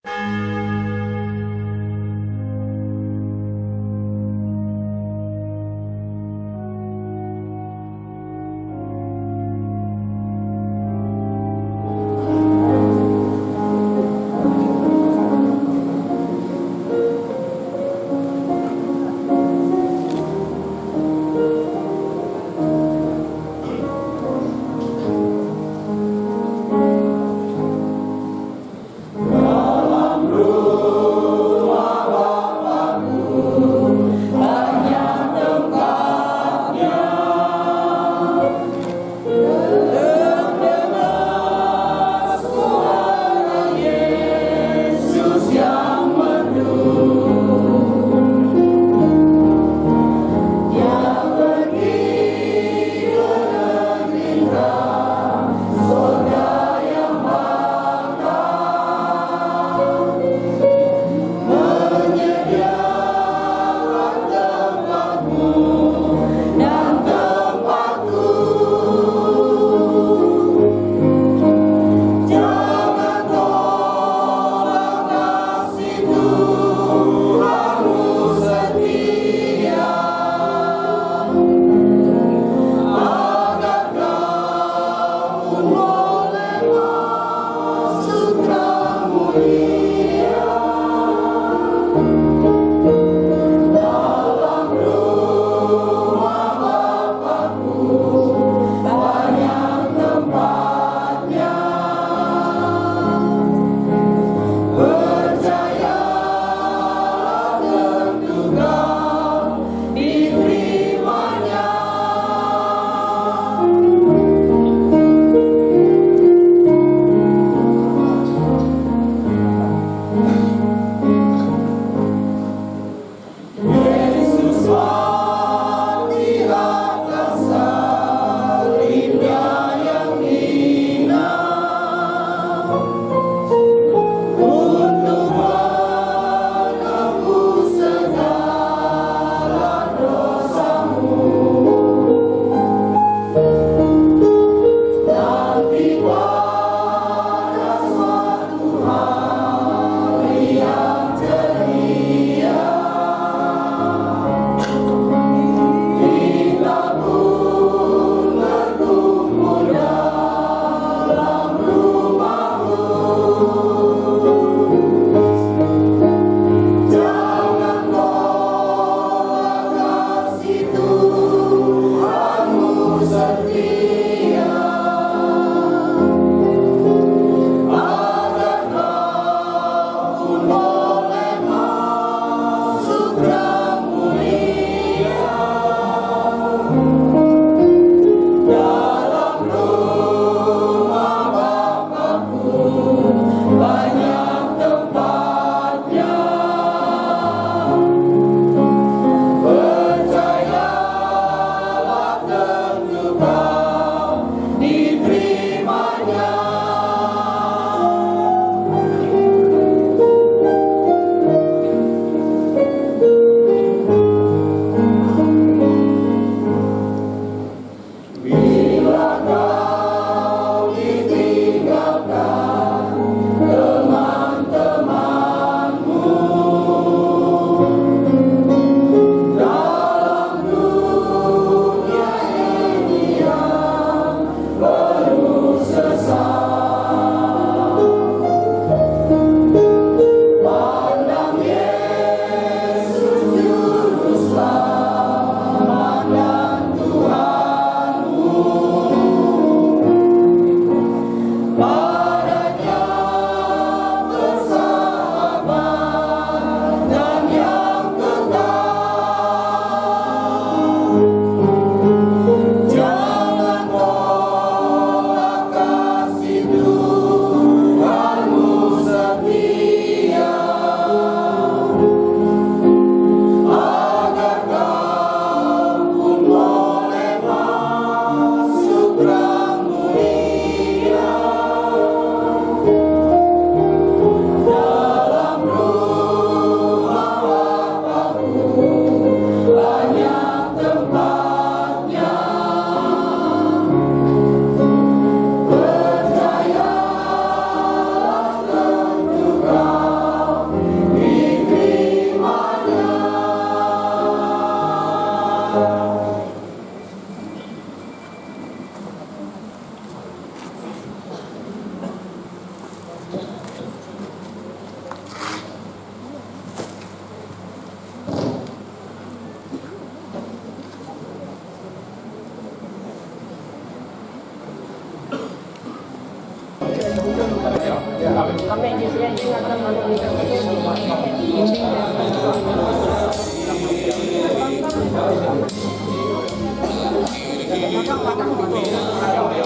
Dalam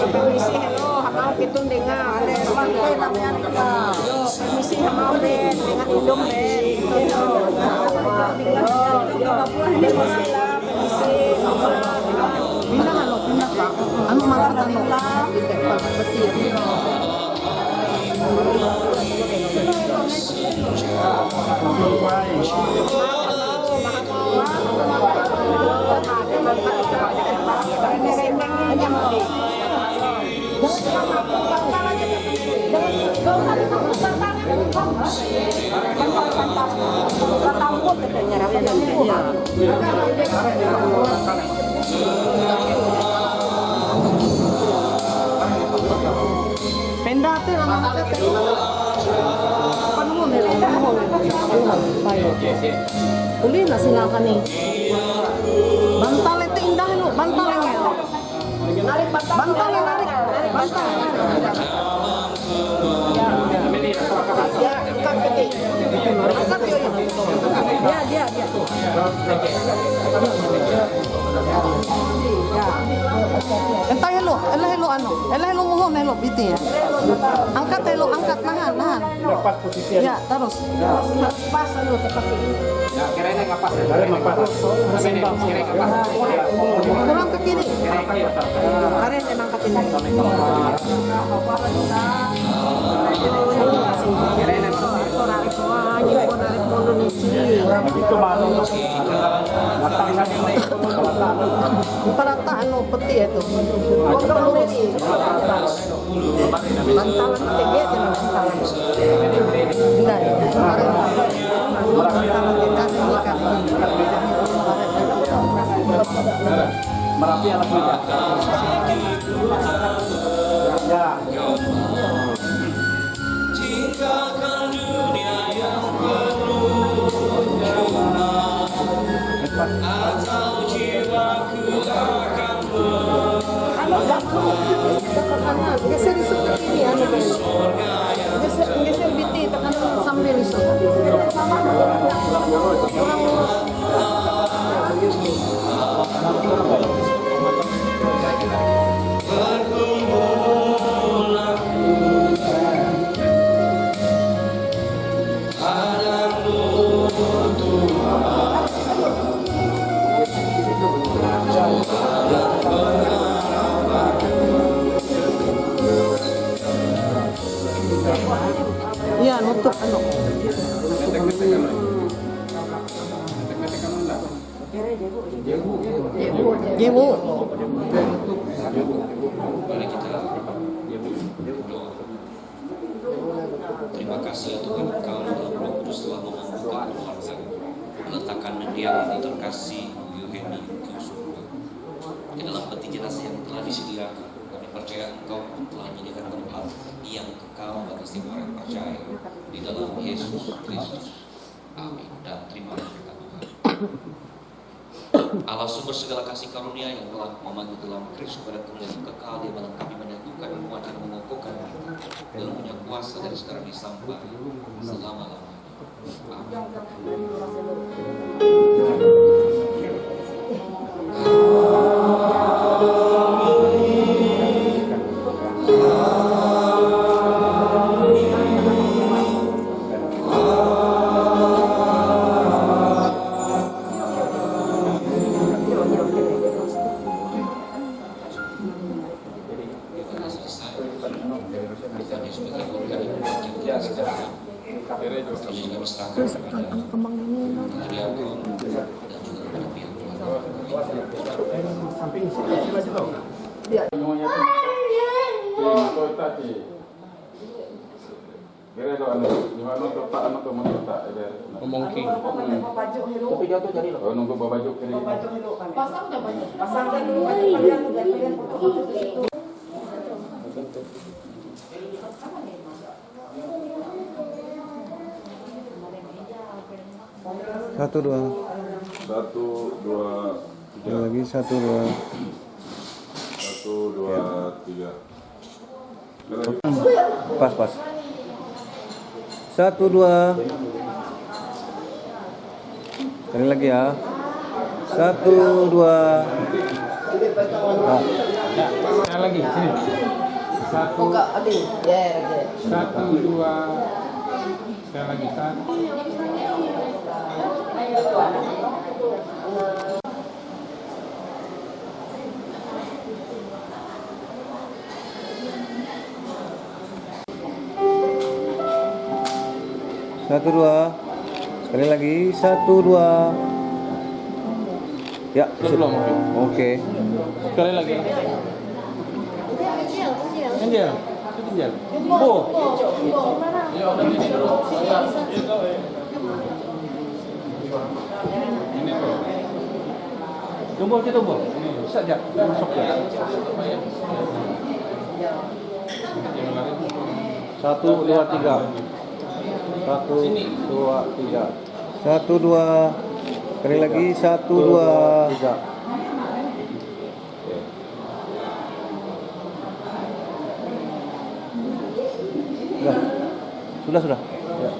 Permisi, hello, hamau pitun dengar. Ada sampai namanya kita. Permisi, hamau den, dengan hidung den. Pindah anu, pindah pak. Anu malah pindah. Betul. Pendate nama uli na silakan nih. Bantal itu indah lu, bantal yang narik. Bantal yang narik. Bantal. Ya, angkat kaki. Angkat yuk. Dia. Entah hello anu. Hello mohon hello biti ya. Angkat hello, angkat nahan. Lepas posisi. Ya, terus. Pas anu seperti ini. Ya, kira-kira enggak pas. Pas. Kurang ke kiri. Karen emang ke kiri. Itu baru Parata anu peti itu. Bantalan tege itu bantalan. Enggak. Merapi anak muda. Ya. Tinggalkan dunia yang penuh cuma atau jiwaku akan geser seperti ini anu geser biti tekan sambil isu. Iya, nutup anu. Jebu. Terima kasih ya Tuhan, Engkau dalam Roh Kudus telah memampukan keluarga, meletakkan dia yang terkasih Yoheni ke surga. Di dalam peti jenazah yang telah disediakan, kami percaya Engkau telah menyediakan tempat yang kekal bagi setiap orang yang percaya di dalam Yesus Kristus. Amin. Dan terima kasih Tuhan. Allah sumber segala kasih karunia yang telah memanggil dalam Kristus pada kemuliaan kekal di mana kami menyatukan dan mengukuhkan kita dalam punya kuasa dari sekarang sampai selama-lamanya. Tapi dia tuh jadi loh. Nunggu bawa baju kiri. Pasang udah banyak. Pasang dulu baju. Satu dua. Tiga lagi 1 2. 1 2 3. Pas. 1, 2. Sekali lagi ya. 1, 2. Nah, Sekali lagi, sini. 1, Buka, adil. Ya, ya. 1, 2. Sekali lagi, 1. Satu, 2. Sekali lagi. 1, 2. Ya, Belum. oke. Sekali lagi. Angel. Angel. Oh. Tunggu kita tunggu. Saja. Masuk ya. 1, 2, 3. 1, 2, 3. 1, 2. Sekali lagi. 1, 2, 3. Sudah. Ya.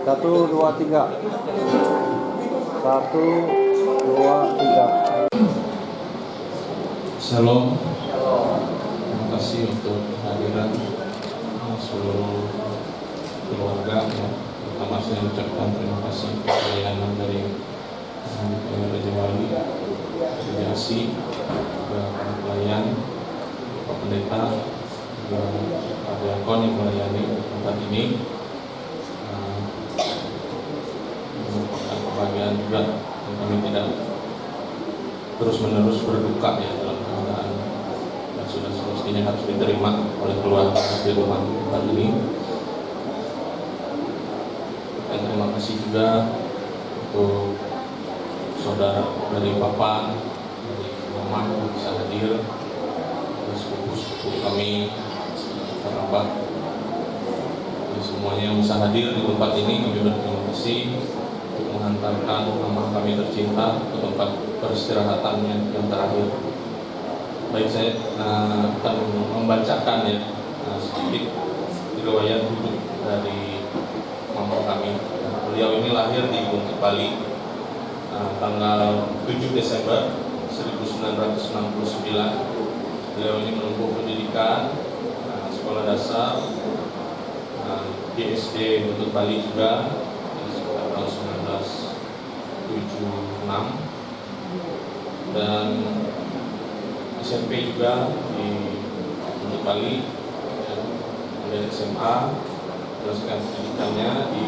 1, 2, 3. 1, 2, 3. Shalom. Terima kasih untuk kehadiran seluruh keluarga ya. Pertama saya ucapkan terima kasih pelayanan dari Raja Wali, Sejasi, juga para pelayan, Bapak Pendeta, juga Pak Diakon yang melayani tempat ini. Merupakan kebahagiaan juga dan kami tidak terus-menerus berduka ya dalam keadaan yang sudah semestinya harus diterima oleh keluarga di rumah tempat ini. Dan terima kasih juga untuk saudara dari Papa, dari Mama yang bisa hadir, dan sepupu-sepupu kami, kerabat, dan semuanya yang bisa hadir di tempat ini. Kami berterima kasih untuk mengantarkan mama kami tercinta ke tempat peristirahatan yang terakhir. Baik, saya akan membacakan ya sedikit riwayat hidup dari mama kami. Beliau ini lahir di Bukit Bali tanggal 7 Desember 1969. Beliau ini menempuh pendidikan sekolah dasar di SD Bukit Bali juga sekitar tahun 1976, dan SMP juga di Bukit Bali, kemudian SMA, teruskan pendidikannya di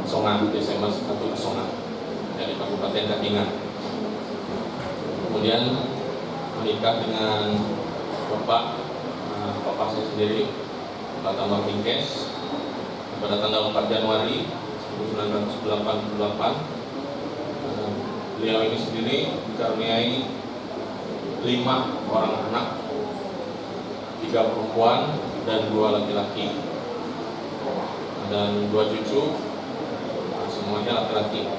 Songan, di SMA 1 Songan dari Kabupaten Katingan. Kemudian menikah dengan bapak saya sendiri, Pak Tambang Tingkes, pada tanggal 4 Januari 1988. Beliau ini sendiri dikaruniai 5 orang anak, 3 perempuan dan 2 laki-laki, dan 2 cucu, semuanya laki-laki.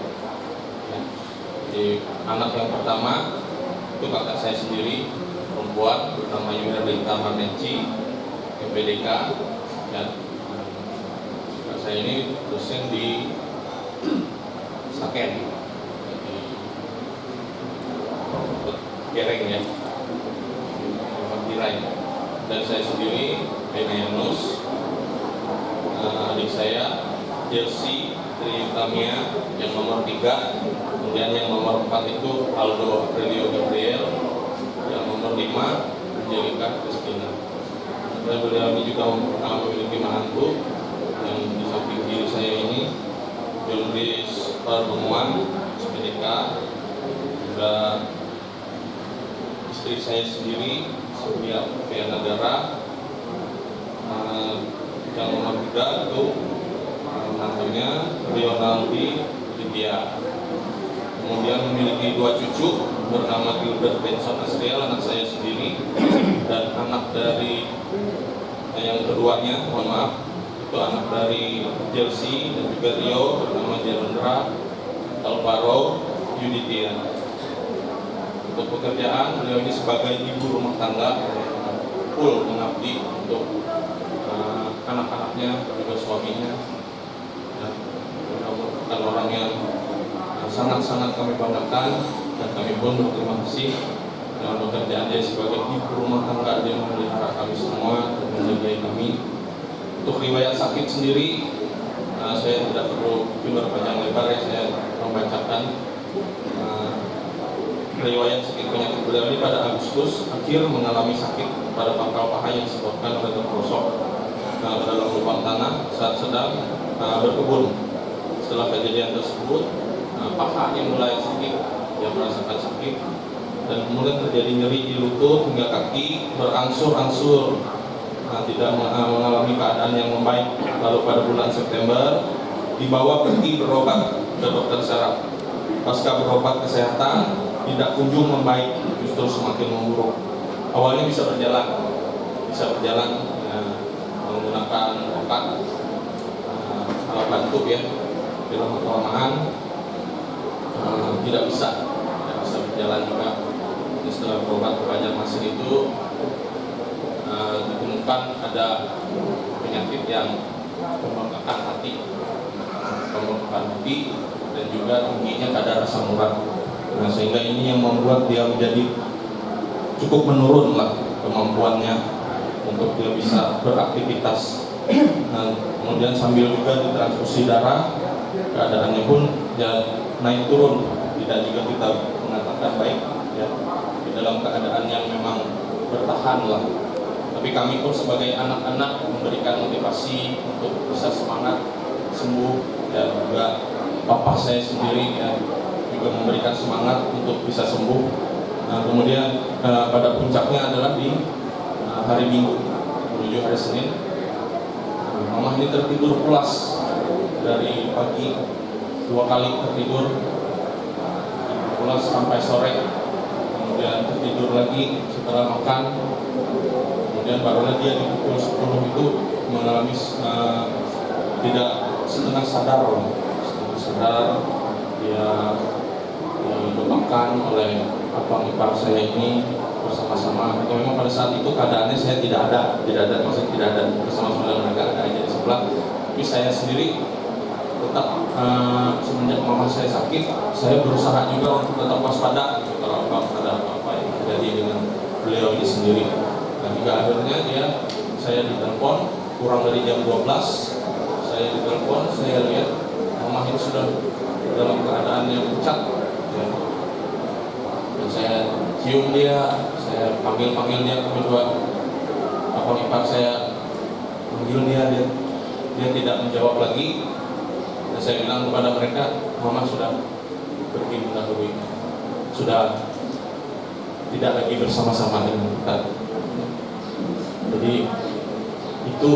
Jadi anak yang pertama itu kakak saya sendiri, perempuan, bernama Yuherlita Marneci, MPDK. Dan kakak saya ini dosen di Saken, di Gereng ya, Tirai. Dan saya sendiri, Bena Yanus, adik saya Chelsea Tritamia yang nomor 3, kemudian yang nomor 4 itu Aldo Aprilio Gabriel, yang nomor 5 Angelika Christina. Dan beliau ini juga memiliki menantu yang di samping kiri saya ini, Julius Parbenguan, SPDK, juga istri saya sendiri, Sofia Negara, yang nomor 3 itu menantunya Leonardi Lydia. Kemudian memiliki 2 cucu bernama Gilbert Benson Asriel, anak saya sendiri, dan anak dari yang keduanya, mohon maaf, itu anak dari Chelsea dan juga Rio bernama Jerendra Alvaro Yuditia. Untuk pekerjaan, beliau ini sebagai ibu rumah tangga full mengabdi untuk anak-anaknya, juga suaminya. Ya, beliau merupakan orang yang sangat-sangat kami banggakan, dan kami pun berterima kasih dengan pekerjaan dia sebagai ibu rumah tangga. Dia memelihara kami semua dan menjaga kami. Untuk riwayat sakit sendiri, saya tidak perlu keluar panjang lebar ya, saya membacakan riwayat sakit penyakit beliau ini. Pada Agustus akhir mengalami sakit pada pangkal paha yang disebabkan oleh terperosok ke dalam lubang tanah saat sedang berkebun. Setelah kejadian tersebut, pahanya mulai sakit, dia merasakan sakit, dan kemudian terjadi nyeri di lutut hingga kaki berangsur-angsur, tidak mengalami keadaan yang membaik. Lalu pada bulan September dibawa pergi berobat ke dokter saraf. Pasca berobat kesehatan tidak kunjung membaik, justru semakin memburuk. Awalnya bisa berjalan menggunakan obat alat bantu ya, dalam kelamaan tidak bisa berjalan juga. Jadi setelah berobat ke Banjarmasin itu ditemukan ada penyakit yang membengkakkan hati, dan juga tingginya kadar asam urat. Sehingga ini yang membuat dia menjadi cukup menurun lah kemampuannya untuk dia bisa beraktivitas. Kemudian sambil juga ditransfusi darah, keadaannya pun ya naik turun, tidak juga kita mengatakan baik ya, di dalam keadaan yang memang bertahan lah. Tapi kami pun sebagai anak-anak memberikan motivasi untuk bisa semangat sembuh, dan juga bapak saya sendiri ya, juga memberikan semangat untuk bisa sembuh. Kemudian pada puncaknya adalah di hari Minggu menuju hari Senin, mama ini tertidur pulas dari pagi, 2 kali tertidur pulas sampai sore, kemudian tertidur lagi setelah makan. Kemudian barulah dia di pukul 10 itu mengalami tidak setengah sadar, dia didoakan oleh abang ipar saya ini bersama-sama. Atau memang pada saat itu keadaannya saya tidak ada bersama saudara mereka, ada aja di sebelah. Tapi saya sendiri tetap semenjak mama saya sakit, saya berusaha juga untuk tetap waspada kalau ada apa yang terjadi dengan beliau ini sendiri. Dan juga akhirnya saya ditelepon kurang dari jam 12, saya ditelepon, saya lihat mama ini sudah dalam keadaan yang pucat ya. Dan saya cium dia, saya panggil dia, kedua abang ipar saya panggil dia tidak menjawab lagi. Dan saya bilang kepada mereka, mama sudah pergi mendahului, sudah tidak lagi bersama-sama dengan kita. Jadi itu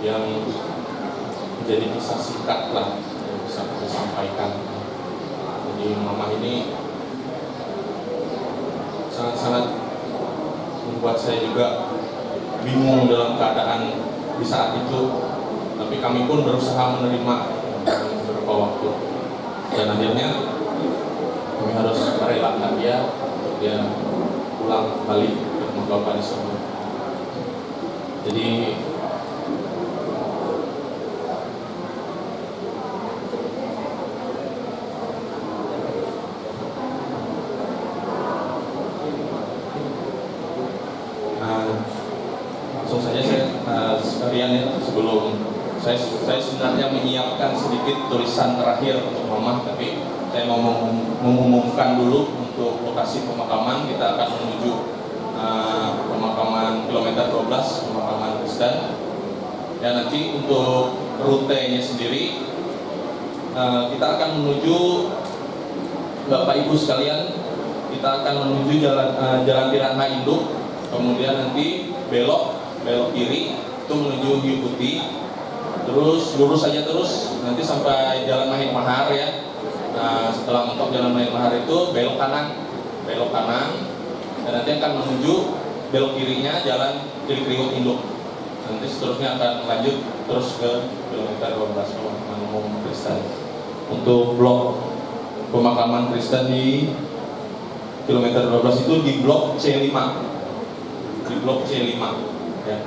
yang menjadi kisah singkat lah yang bisa kita sampaikan. Jadi mama ini sangat-sangat membuat saya juga bingung dalam keadaan di saat itu. Tapi kami pun berusaha menerima beberapa waktu, dan akhirnya kami harus merelakan dia untuk dia pulang balik ke rumah bapak di sana. Jadi langsung saja saya sekalian ya, sebelum saya sebenarnya menyiapkan sedikit tulisan terakhir untuk mama, tapi saya mau mengumumkan dulu untuk lokasi pemakaman. Kita akan menuju pemakaman kilometer 12, pemakaman Kristen. Ya, nanti untuk rutenya sendiri kita akan menuju, Bapak Ibu sekalian, kita akan menuju Jalan Piranha Induk, kemudian nanti belok kiri itu menuju Hiu Putih, terus lurus saja terus nanti sampai Jalan Mahir Mahar ya. Nah, setelah mentok Jalan Mahir Mahar itu belok kanan, dan nanti akan menuju belok kirinya Jalan Cilikriwut Induk. Nanti seterusnya akan lanjut terus ke kilometer 12 pemakaman umum Kristen. Untuk blok pemakaman Kristen di kilometer 12 itu di blok C5. di blok C5 ya.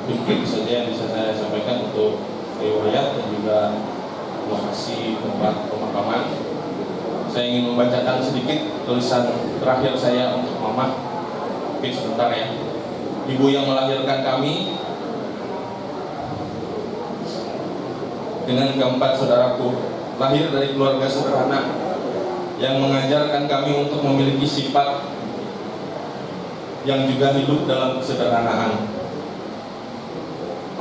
Mungkin saja yang bisa saya sampaikan untuk riwayat dan juga lokasi tempat pemakaman. Saya ingin membacakan sedikit tulisan terakhir saya untuk Mama. Mungkin sebentar ya. Ibu yang melahirkan kami dengan keempat saudaraku lahir dari keluarga sederhana yang mengajarkan kami untuk memiliki sifat yang juga hidup dalam kesederhanaan.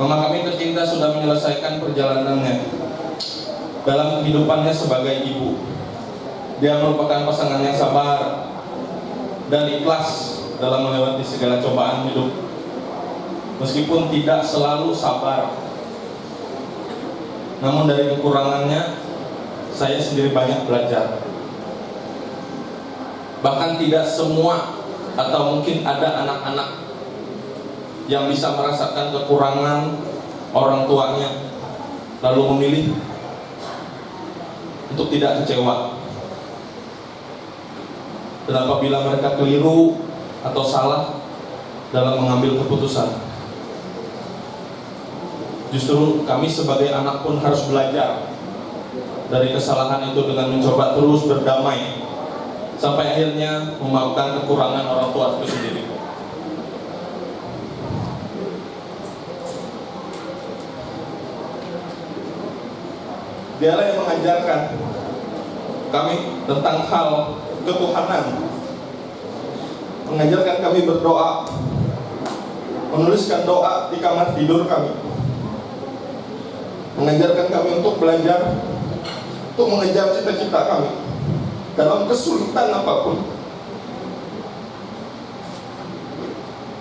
Mama kami tercinta sudah menyelesaikan perjalanannya dalam kehidupannya sebagai ibu. Dia merupakan pasangan yang sabar dan ikhlas dalam melewati segala cobaan hidup. Meskipun tidak selalu sabar, namun dari kekurangannya saya sendiri banyak belajar. Bahkan tidak semua atau mungkin ada anak-anak yang bisa merasakan kekurangan orang tuanya lalu memilih untuk tidak kecewa. Dan apabila mereka keliru atau salah dalam mengambil keputusan, justru kami sebagai anak pun harus belajar dari kesalahan itu dengan mencoba terus berdamai sampai akhirnya memaafkan kekurangan orang tua itu sendiri. Dialah yang mengajarkan kami tentang hal ketuhanan, mengajarkan kami berdoa, menuliskan doa di kamar tidur kami, mengajarkan kami untuk belajar, untuk mengejar cita-cita kami dalam kesulitan apapun,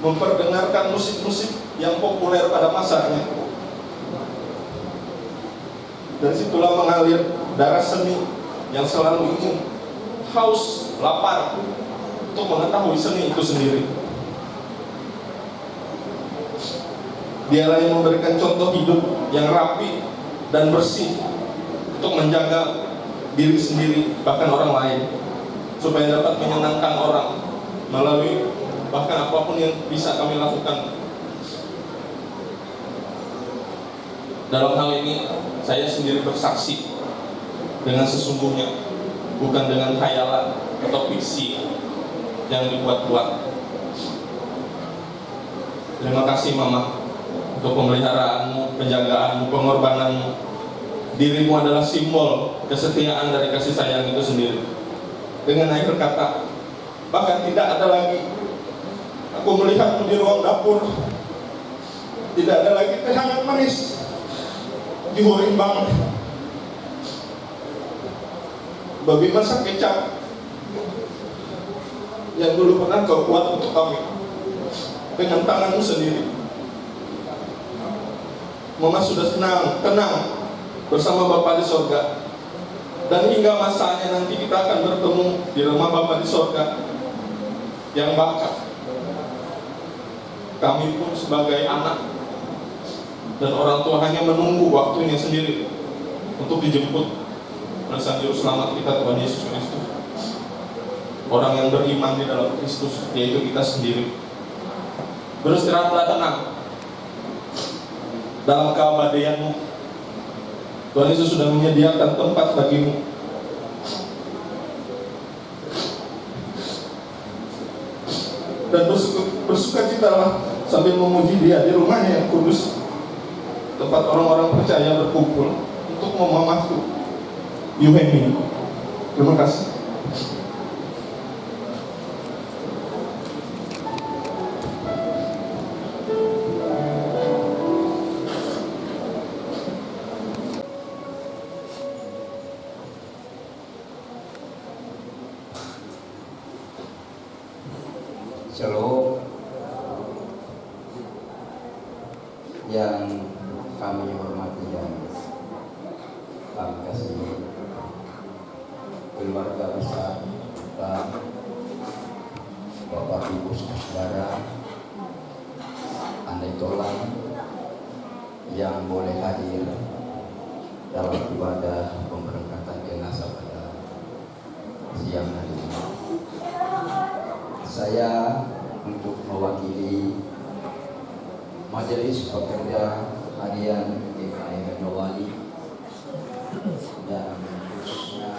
memperdengarkan musik-musik yang populer pada masanya. Dari situlah mengalir darah seni yang selalu ingin haus, lapar untuk mengetahui seni itu sendiri. Dialah yang memberikan contoh hidup yang rapi dan bersih untuk menjaga diri sendiri bahkan orang lain, supaya dapat menyenangkan orang melalui bahkan apapun yang bisa kami lakukan. Dalam hal ini saya sendiri bersaksi dengan sesungguhnya, bukan dengan khayalan atau fiksi yang dibuat-buat. Terima kasih Mama untuk pemeliharaanmu, penjagaanmu, pengorbananmu. Dirimu adalah simbol kesetiaan dari kasih sayang itu sendiri. Dengan akhir kata, bahkan tidak ada lagi aku melihatmu di ruang dapur, tidak ada lagi teh hangat manis di horimbang, babi masak kecap yang dulu pernah kau buat untuk kami dengan tanganmu sendiri. Mama sudah tenang bersama Bapa di sorga, dan hingga masanya nanti kita akan bertemu di rumah Bapa di sorga yang bakal kami pun sebagai anak dan orang tua hanya menunggu waktunya sendiri untuk dijemput oleh Sang Juru Selamat kita, Tuhan Yesus Kristus. Orang yang beriman di dalam Kristus, yaitu kita sendiri. Beristirahatlah tenang dalam keabadianmu. Tuhan Yesus sudah menyediakan tempat bagimu. Dan bersukacitalah sambil memuji Dia di rumahnya yang kudus, tempat orang-orang percaya berkumpul untuk memamahku Yuheni. Terima kasih. Shalom. Yang kami hormati dan kami kasih keluarga besar dan Bapak Ibu saudara, andai tolong yang boleh hadir dalam ibadah pemberangkatan jenazah pada siang hari ini. Saya untuk mewakili Majelis Pekerja Harian GKI Wali dan khususnya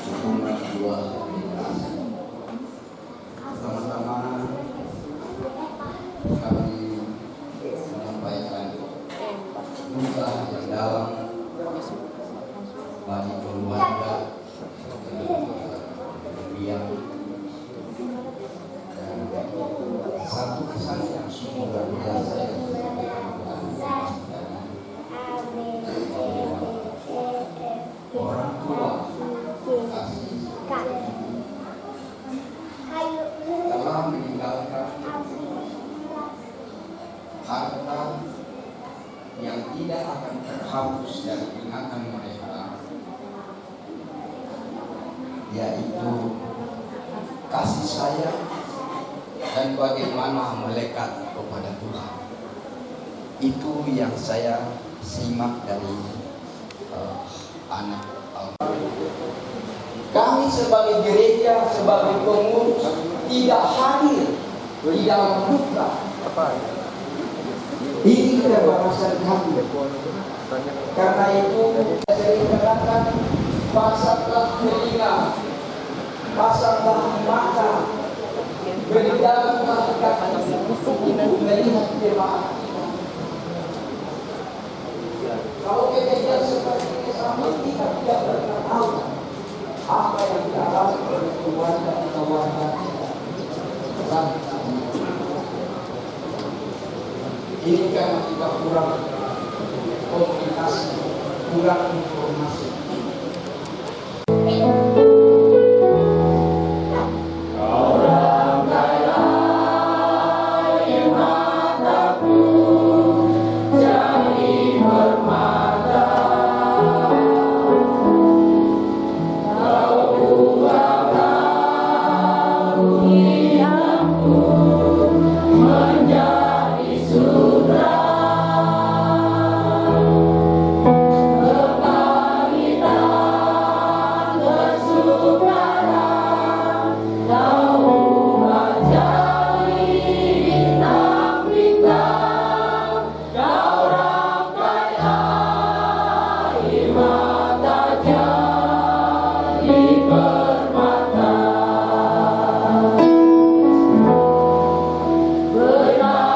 dukungan dua generasi. Pertama-tama kami menyampaikan duka yang dalam bagi keluarga yang dan satu kesan yang sungguh luar biasa yang orang tua kasih telah meninggalkan harta yang tidak akan terhapus dari ingatan mereka, yaitu kasih sayang dan bagaimana melekat kepada Tuhan. Itu yang saya simak dari anak. Kami sebagai gereja, sebagai pengurus tidak hadir di dalam duka. Ini keterbatasan kami. Karena itu saya katakan, pasanglah telinga, pasanglah mata, berikanlah kaki untuk melihat jemaat. Kalau kejadian seperti ini sama kita tidak pernah tahu apa yang dialami oleh keluarga kita. Ini karena kita kurang komunikasi, kurang informasi. Benar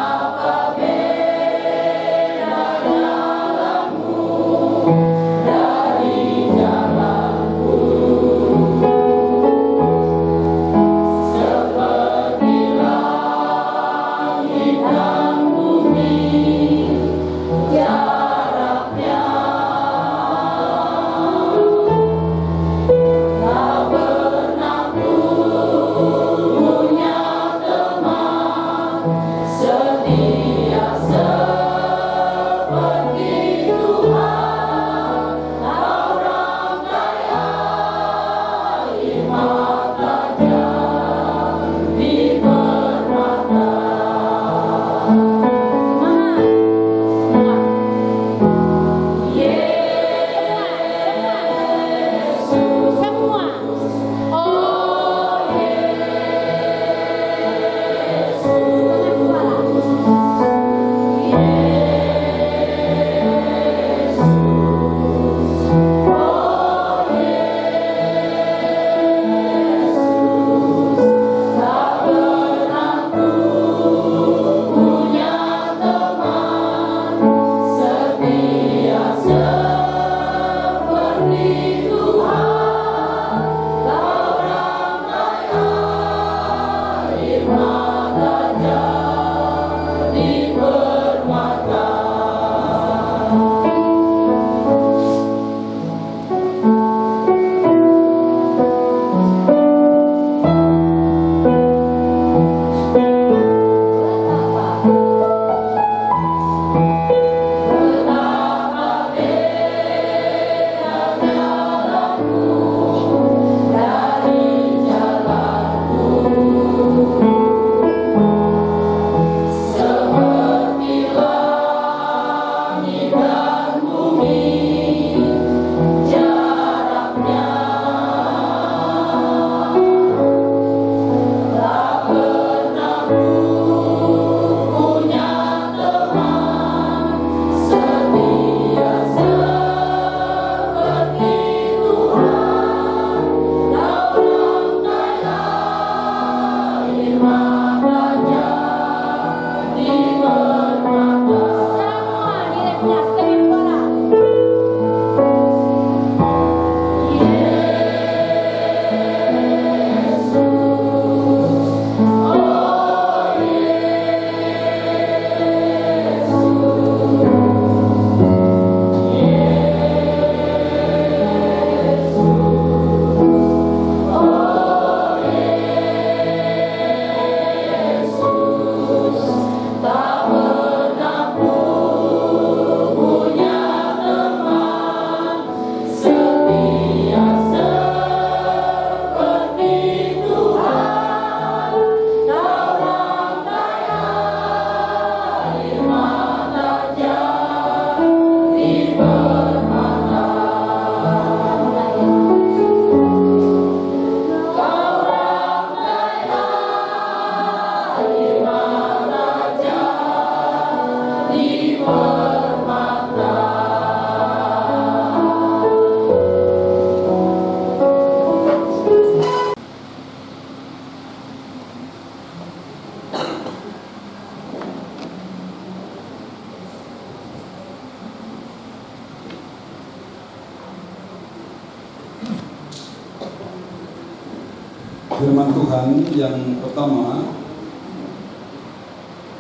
firman Tuhan yang pertama,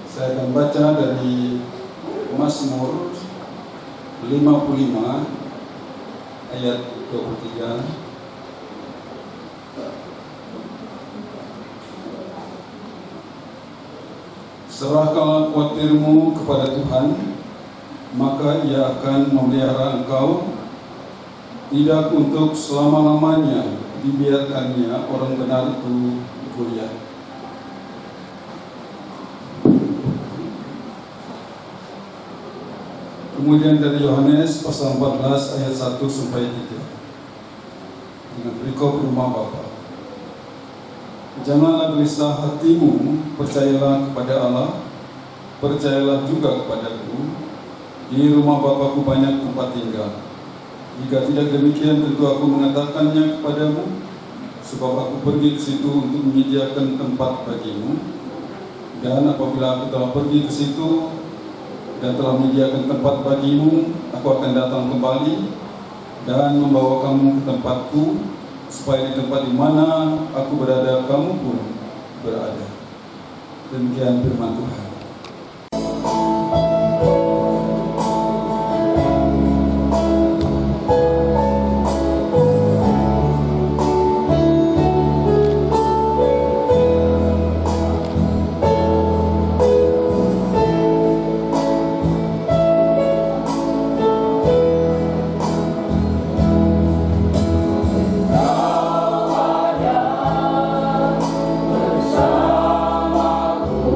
saya akan baca dari Mazmur 55 ayat 23. Serahkanlah khawatirmu kepada Tuhan, maka Ia akan memelihara engkau. Tidak untuk selama-lamanya dibiarkannya orang benar itu goyah. Kemudian dari Yohanes pasal 14 ayat 1 sampai 3 dengan perikop rumah Bapa. Janganlah gelisah hatimu, percayalah kepada Allah, percayalah juga kepadaku. Di rumah Bapakku banyak tempat tinggal. Jika tidak demikian, tentu aku mengatakannya kepadamu, sebab aku pergi ke situ untuk menyediakan tempat bagimu. Dan apabila aku telah pergi ke situ dan telah menyediakan tempat bagimu, aku akan datang kembali dan membawa kamu ke tempatku, supaya di tempat di mana aku berada, kamu pun berada. Demikian firman Tuhan. Bersamaku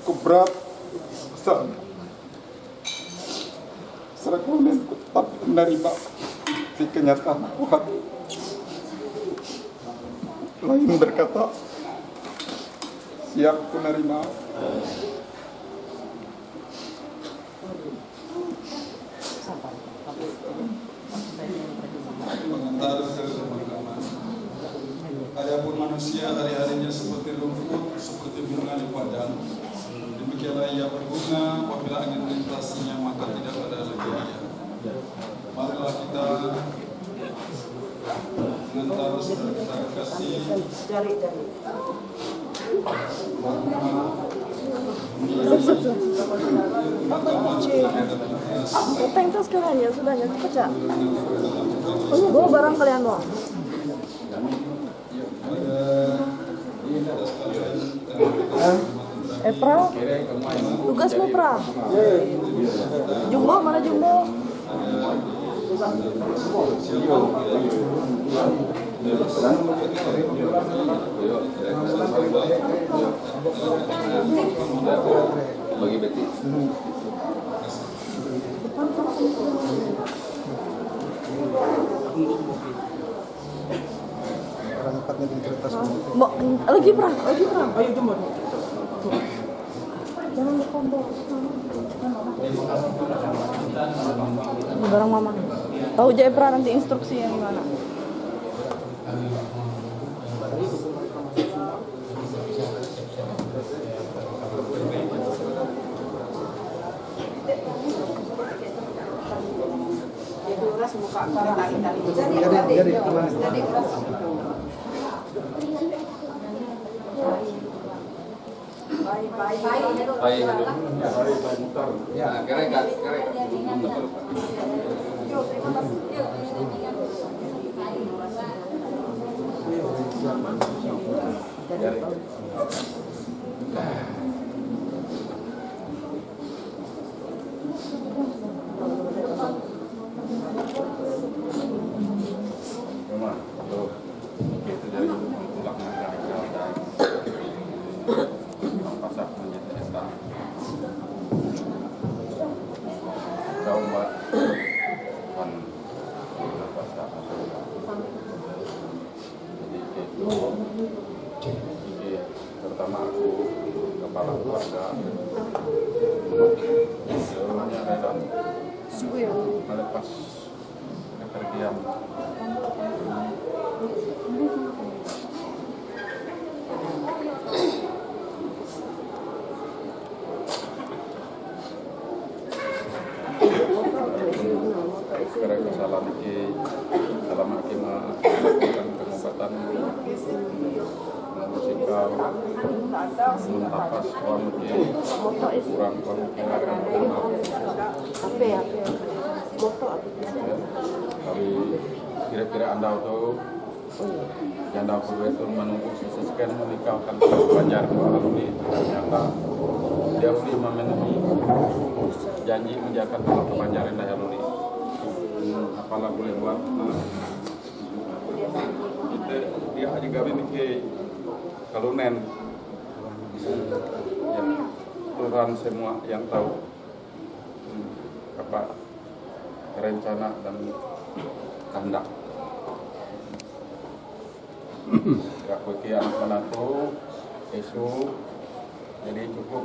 Cukup berat, besar. Serakunin ku tetap menerima di kenyataan Tuhan. Lain berkata, siap ku nerima. Adapun manusia hari-harinya seperti rumput, seperti bunga di padang. Demikianlah ia berbunga, apabila angin melintasinya maka tidak ada lagi ia. Marilah kita mengantar saudara kita kekasih. Utang tas sekarang ya sudah ya pecah. Bawa barang kalian doang. Pra, tugasmu Pra. Jumbo mana Jumbo? Bagi Betty. Lagi Pra. Ayo Jumbo. Jangan dikombo. Barang mama. Tahu Jepra nanti instruksi yang gimana. Jadi kemana? Baik. Ya, kerek. Memang, tuh. Itu dari pulang dari Keldai. Pasar menjadi eta. Kau mbak kan pasar. Jadi terutama aku kepala keluarga. Semuanya redan. Melepas kepergian. Karena kesalahan iki melakukan pengobatan musikal mentapas kurang tapi kira-kira anda tuh janda itu menunggu sekian menikahkan Banjar Aluni ternyata dia Aluni memenuhi janji menjaga kalau kebanyaran dah Aluni apalah boleh buat kita dia juga memiliki kalunen yang Tuhan semua yang tahu apa rencana dan kehendak. Ya bagi anak menantu isu jadi cukup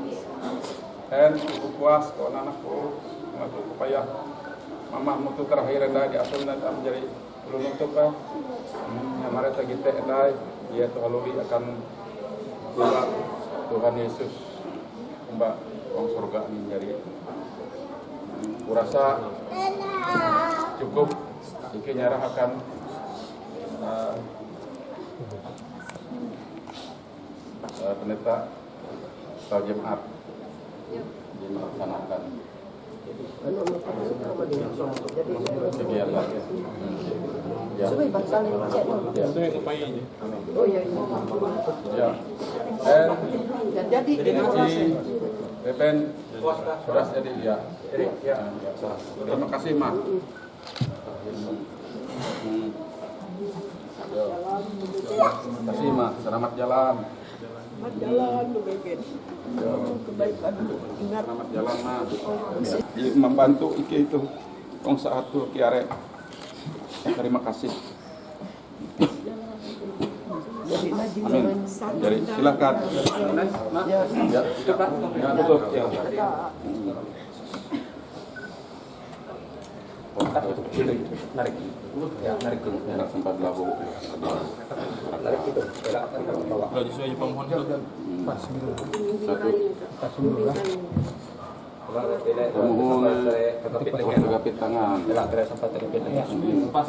dan cukup puas kalau anakku mengatur supaya mama mutu terakhir dah di asal nanti menjadi belum untuk yang mereka kita endai dia terlalu akan Tuhan Yesus mbak orang surga ini jadi kurasa cukup iki nyarah akan pendeta atau jemaat melaksanakan kegiatan ya. Jadi Pepen sudah jadi ya. Terima kasih Mak. Terima kasih Mak. Selamat jalan. selamat jalan begitu. Kebaikan ingat. Selamat jalan Mak. Membantu iki itu. Kong satu kiare. Terima kasih. Amin. Jadi silakan. Ya, ya betul. Ya. Narik. Ya, narik dulu. Enggak sempat lagu. Narik itu. Kalau disuai pemohon dulu. Satu. Pemohon kegapit tangan. Sempat terkepit tangan. Pas.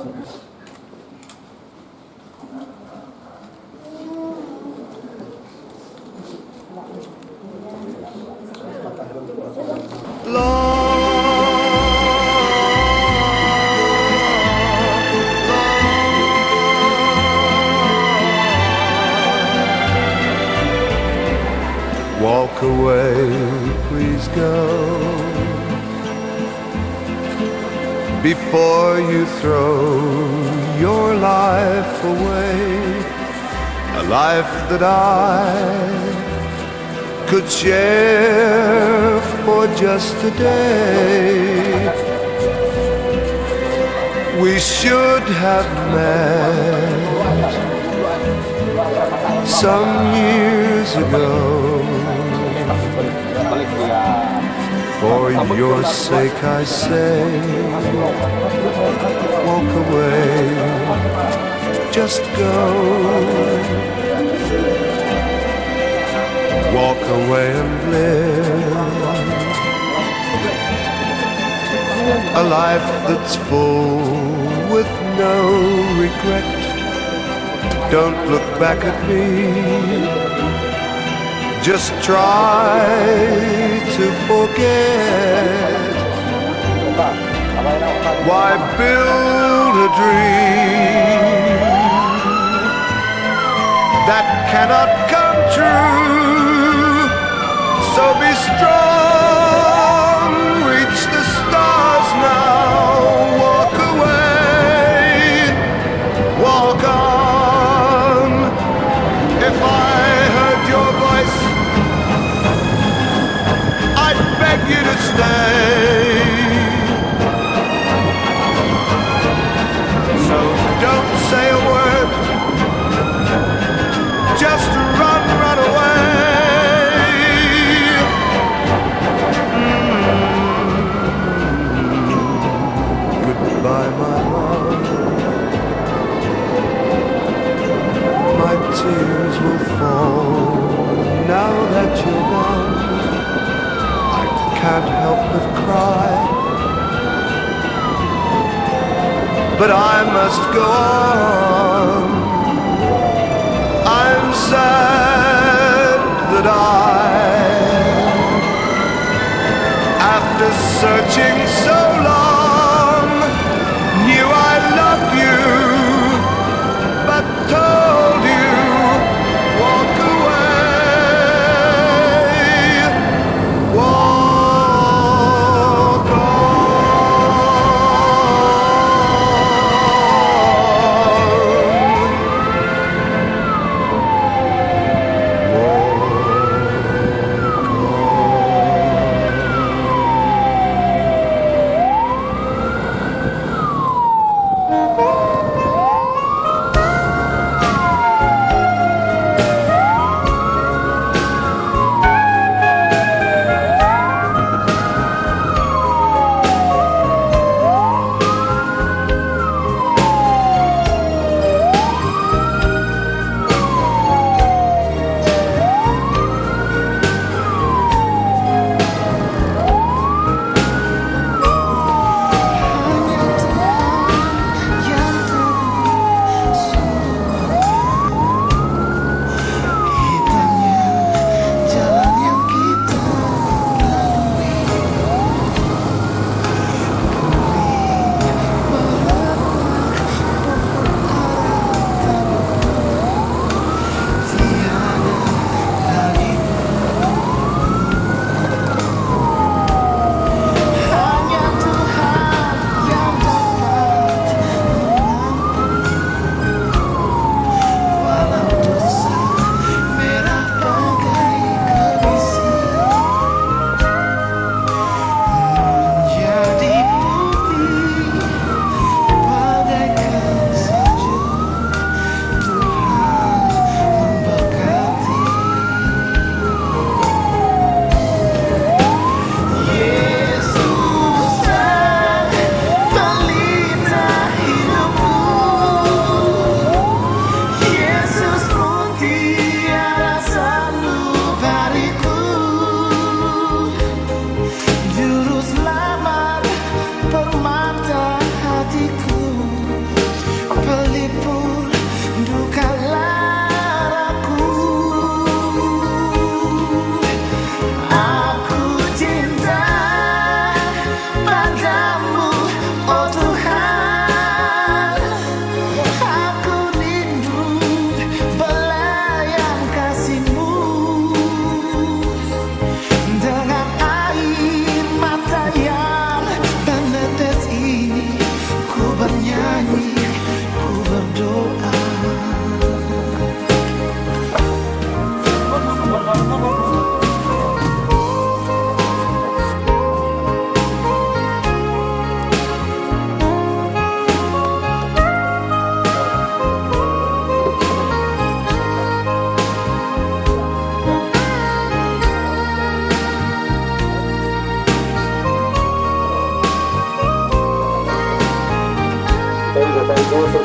Walk away, please go, before you throw your life away, a life that I could share for just a day. We should have met some years ago. For your sake I say, walk away, just go. Walk away and live a life that's full with no regret. Don't look back at me. Just try to forget. Why build a dream that cannot come true? So be strong, reach the but I must go on. I'm sad that after searching so long, knew I loved you, but told you, walk away, walk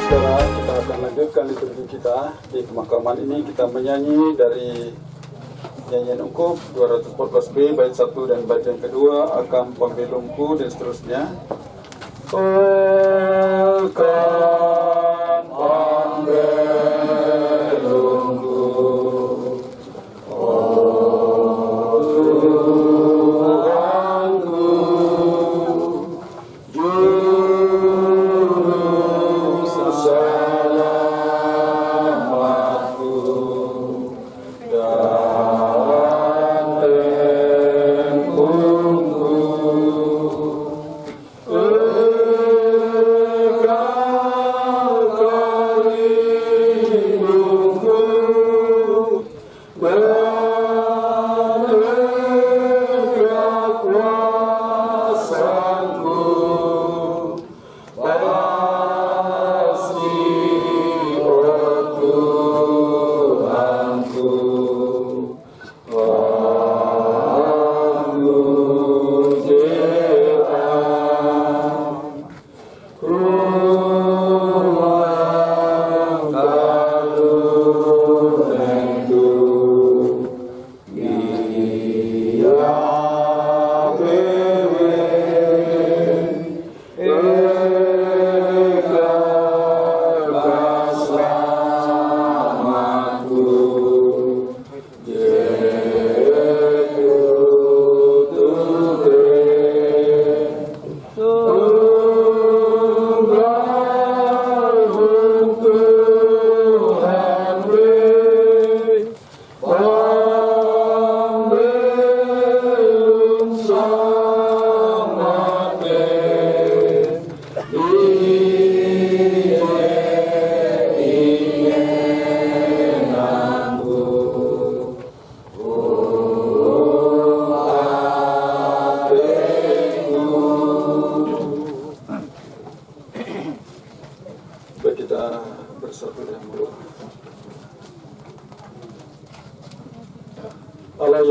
Saudara, kita akan lanjutkan liturgi kita. Di pemakaman ini kita menyanyi dari nyanyian ungkup 214B bait 1 dan bait yang kedua, Akam Pambelungku dan seterusnya. Akam Pambelungku, oh Tuhanku,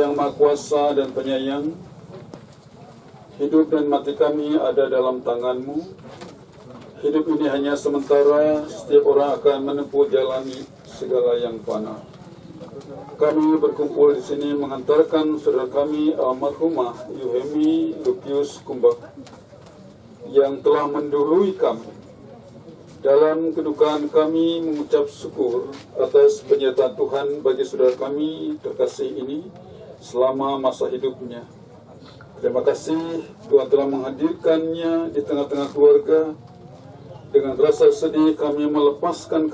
yang Maha Kuasa dan Penyayang, hidup dan mati kami ada dalam tangan-Mu. Hidup ini hanya sementara, setiap orang akan menempuh jalani segala yang fana. Kami berkumpul di sini mengantarkan saudara kami almarhumah Yuhemi Lupius Kumbak yang telah mendahului kami. Dalam kedukaan kami mengucap syukur atas penyertaan Tuhan bagi saudara kami terkasih ini selama masa hidupnya. Terima kasih Tuhan telah menghadirkannya di tengah-tengah keluarga. Dengan rasa sedih kami melepaskan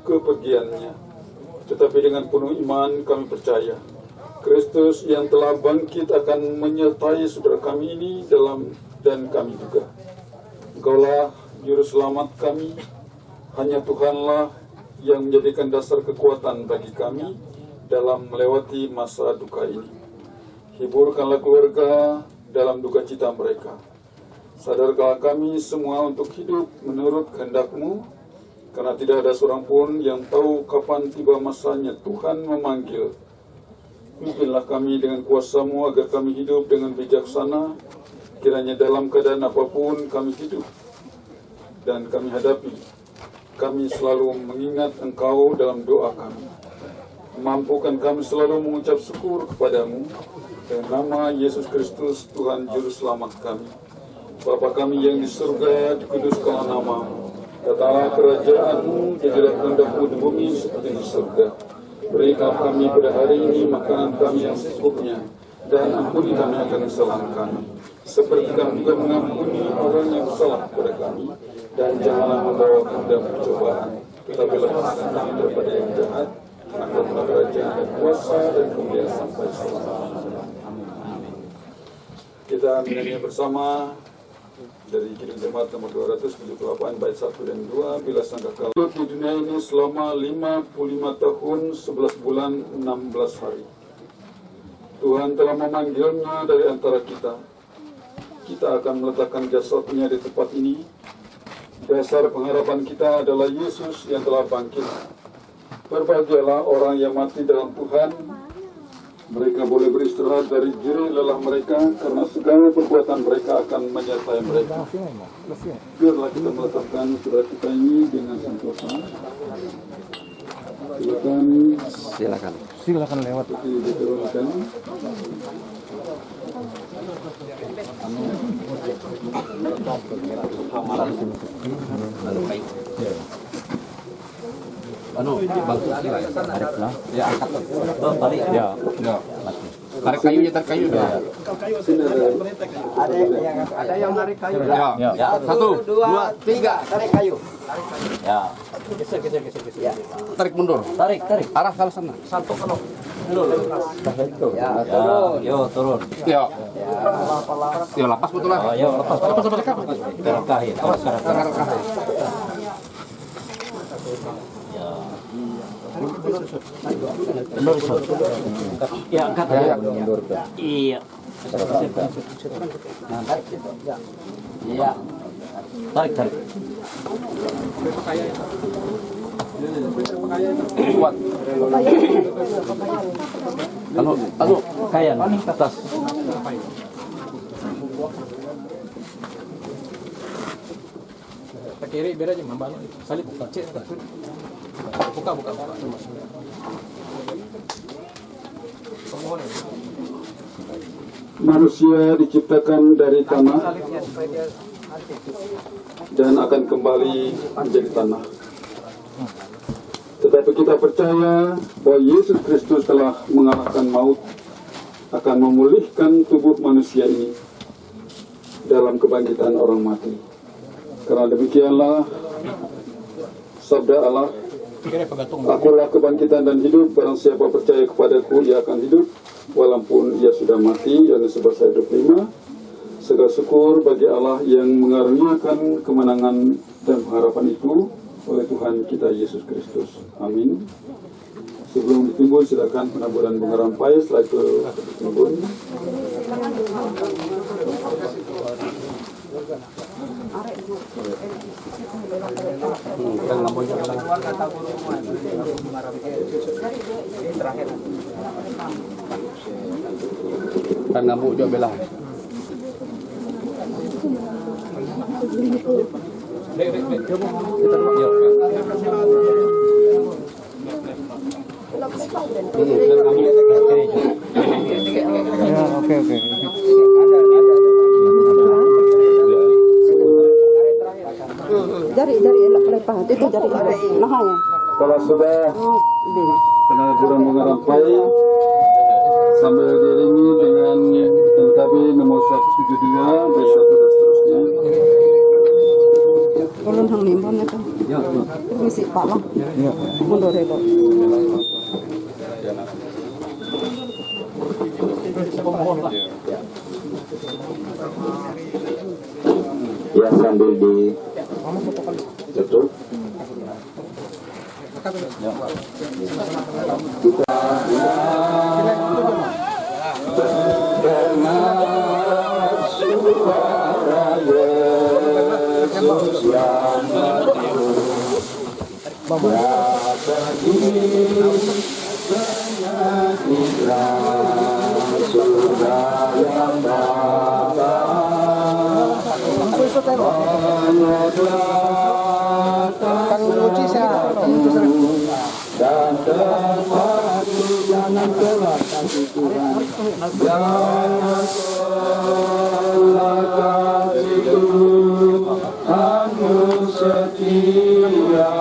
kepergiannya. Tetapi dengan penuh iman kami percaya Kristus yang telah bangkit akan menyertai saudara kami ini dan kami juga. Engkaulah Juru Selamat kami, hanya Tuhanlah yang menjadikan dasar kekuatan bagi kami dalam melewati masa duka ini. Hiburkanlah keluarga dalam duka cita mereka. Sadarkanlah kami semua untuk hidup menurut kehendak-Mu, karena tidak ada seorang pun yang tahu kapan tiba masanya Tuhan memanggil. Pimpinlah kami dengan kuasa-Mu agar kami hidup dengan bijaksana, kiranya dalam keadaan apapun kami hidup dan kami hadapi, kami selalu mengingat Engkau dalam doa kami. Mampukan kami selalu mengucap syukur kepadamu dalam nama Yesus Kristus Tuhan Juru Selamat kami. Bapa kami yang di surga, dikuduskanlah nama-Mu. Datanglah kerajaan-Mu, jadilah kehendak-Mu di bumi seperti di surga. Berikan kami pada hari ini makanan kami yang secukupnya, dan ampuni kami akan kesalahan kami, seperti kami juga mengampuni orang yang bersalah kepada kami. Dan janganlah membawa kami dalam percobaan, tetapi lepaskan kami daripada yang jahat. Engkau kerajaan dan kuasa dan kemuliaan sampai selama-lamanya. Amin. Kita menyanyi bersama dari Kidung Jemaat nomor 278 bait 1 dan 2. Bila sangkakala di dunia ini selama 55 tahun 11 bulan 16 hari. Tuhan telah memanggilnya dari antara kita. Kita akan meletakkan jasadnya di tempat ini. Dasar pengharapan kita adalah Yesus yang telah bangkit. Berbahagialah orang yang mati dalam Tuhan. Mereka boleh beristirahat dari jerih lelah mereka, karena segala perbuatan mereka akan menyertai mereka. Biarlah kita meletakkan saudara kita ini dengan sentosa. Silakan lewat. Diturunkan. Ya, angkat. Tarik. Ya. Tarik kayunya, tarik kayu. Ada yang narik kayu. Ya. 1, 2, 3, tarik kayu. Ya. Geser. Ya. Tarik mundur. Tarik. Arah ke sana. Satu kalau. Ya, turun. Yo, turun. Yo. Yo, lepas betul lah. Yo, lepas. Terkahin. Ya, angkat ya. Iya. Iya. Tarik. Kuat. Anu, Kayan atas. Kiri biar aja membantu salib buka Manusia diciptakan dari tanah dan akan kembali menjadi tanah. Tetapi kita percaya bahwa Yesus Kristus telah mengalahkan maut, akan memulihkan tubuh manusia ini dalam kebangkitan orang mati. Karena demikianlah sabda Allah, akulah kebangkitan dan hidup, barang siapa percaya kepadaku, ia akan hidup, walaupun ia sudah mati. Yohanes 11:25. Segala syukur bagi Allah yang mengaruniakan kemenangan dan pengharapan itu oleh Tuhan kita Yesus Kristus. Amin. Sebelum ditimbun, silakan penaburan bunga rampai. Setelah itu ditimbun. Kan ngamuk juga belah. Ya, oke. Jari elak lepas itu jari nahanya. Kalau sudah benar-benar mengerampai sambil diiringi dengan tentapi nomor 172 B1 dan seterusnya. Ulun hang nimbon itu. Misi Pak lah. Mundur itu. Ya, sambil ditutup. Dan terpadu jangan kelak kasih Tuhan, jangan kelak kasih Tuhanmu setia,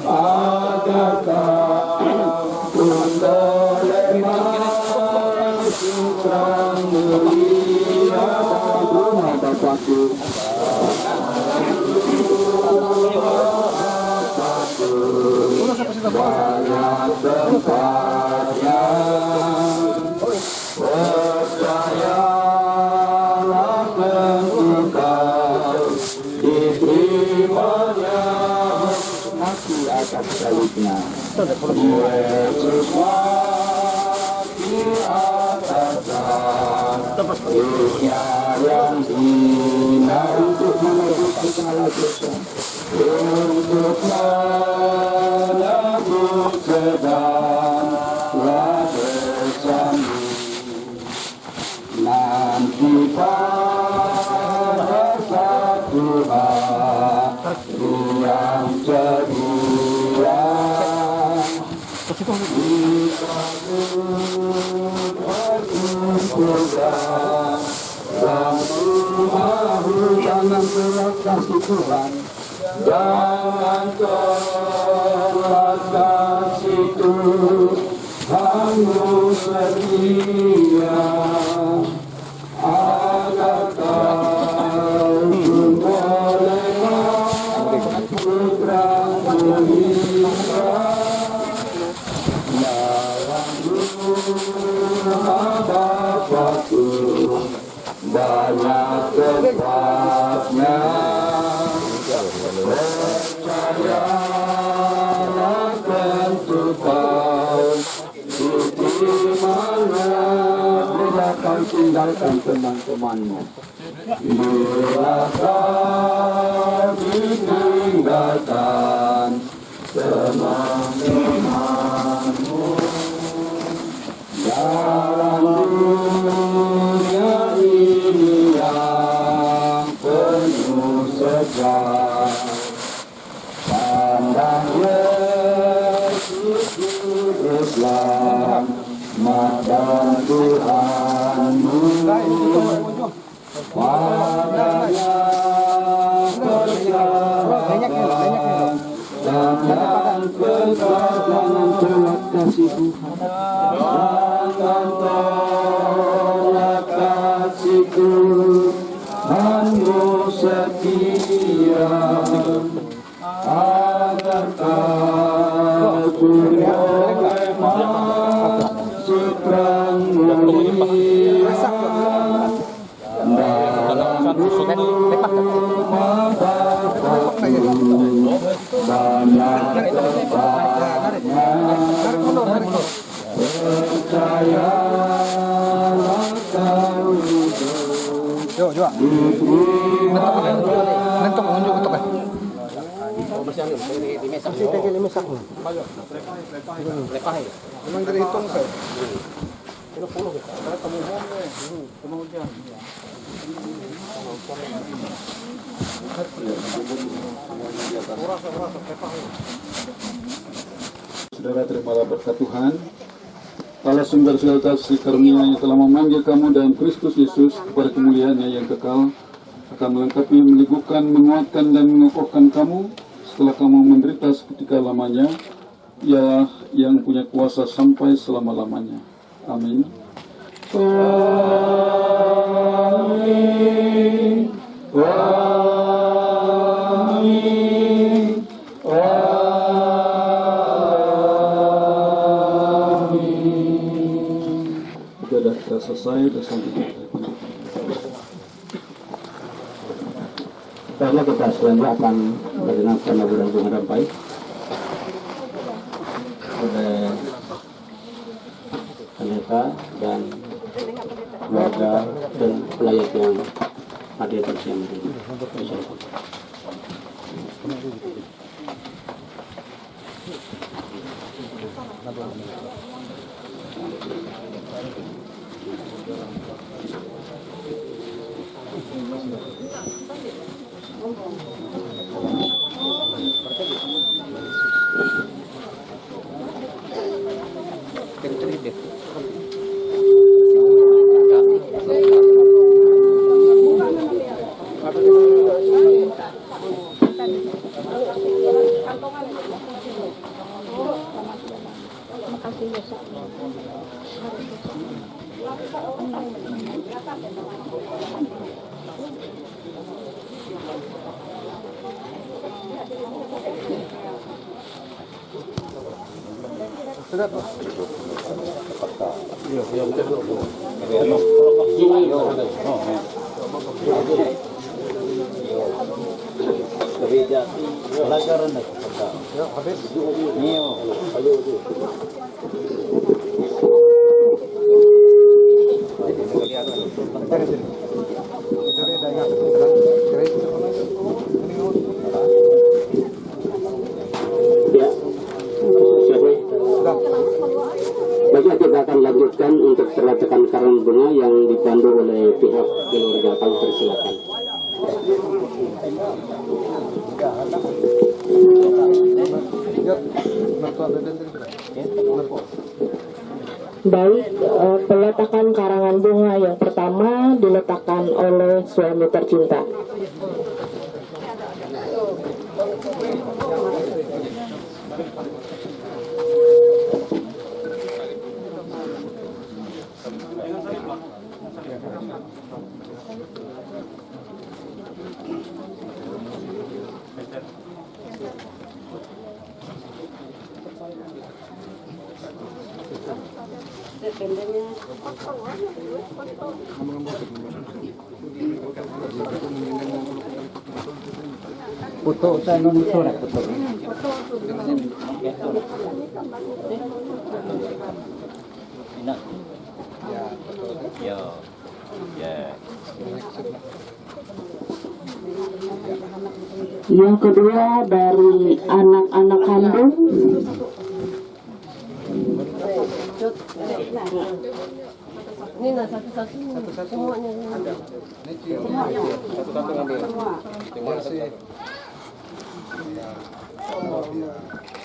agar kau boleh masuk terang mulia rumah Bapakku. Banyak tempatnya, percayalah engkau diterimanya mati atas salibnya. Yesus mati atas salibnya yang hina untuk menebus segala dosa, untuk menebus segala dosamu. Nanti pada satu hari yang ceria, dan rumahmu jangan kelak kasih Tuhan, jangan kelak kasih Tuhanmu setia, agar kau pun boleh masuk terang mulia dalam rumah Bapakku. Banyak tempatnya, percayalah tentu kau diterimanya bila kau tinggalkan teman-temanmu. Bila kau ditinggalkan teman-temanmu dalam dunia ini yang penuh sejak, pandang Yesus Juruslah dan Tuhanmu, padanya percayalah, jangan kekal, jangan kelak kasih Tuhan, jangan tolak kasih Tuhanmu setia, agar kau pun boleh masuk terang mulia dalam rumah Bapakku. Banyak tempatnya, percayalah kau hidup Enggak. Ngentok ngunjuk ketok ya. Masih tegel mesak. Lepas ya. Memang dari hitung saya. Kilo puluh kita. Kalau kamu kemudian. Saudara, terimalah berkat Tuhan. Allah sumber segala kasih karunia yang telah memanggil kamu dalam Kristus Yesus kepada kemuliaannya yang kekal, akan melengkapi, meneguhkan, menguatkan dan mengokohkan kamu setelah kamu menderita seketika lamanya. Ialah yang punya kuasa sampai selama-lamanya. Amin. Amin. Amin. Sudah selesai, sudah sampai. Karena kita selanjutnya akan mendengarkan lagu-lagu harapan oleh pendeta dan keluarga dan pelayat yang hadir pada siang hari ini. Baiklah, kita akan lanjutkan untuk perletakan karang bunga yang dipandu oleh pihak keluarga Kanker. Silakan. Baik, peletakan karangan bunga yang pertama diletakkan oleh suami tercinta. Foto saya non surat foto. Yang kedua dari anak-anak kandung. Ini nah satu-satu semuanya ada. Satu-satu ngambil. Terima kasih.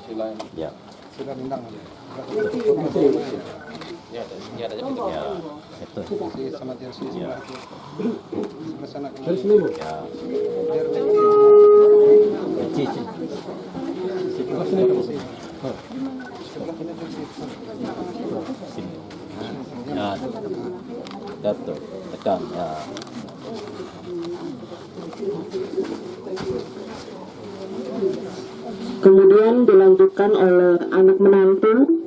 Silain. Ya. Sudah bintang. Ya, ada ya. Itu. Sama jersey. Ya. Sama sana. Dari sini, Bu. Ya. Sini. Ya. Jatuh. Tekan ya. Kemudian dilanjutkan oleh anak menantu.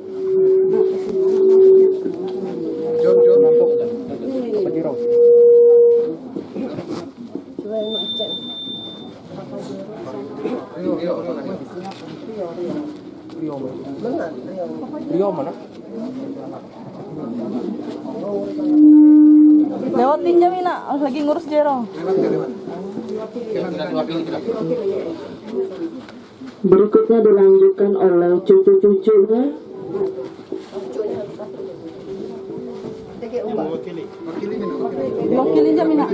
John nampok. Pajero. Rio mana? Lewatin jam Mina, lagi ngurus Jero. Berikutnya dilanjutkan oleh cucu-cucunya. Wakili jam Mina.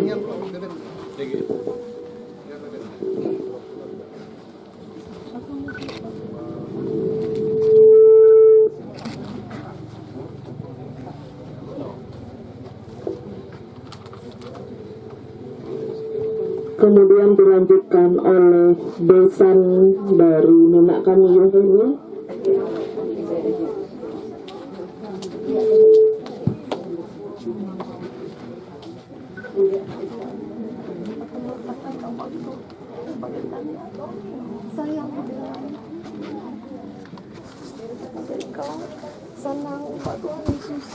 Kemudian dilanjutkan oleh besan dari nenek kami Yoheni. Senang Pak Tuhan Yesus.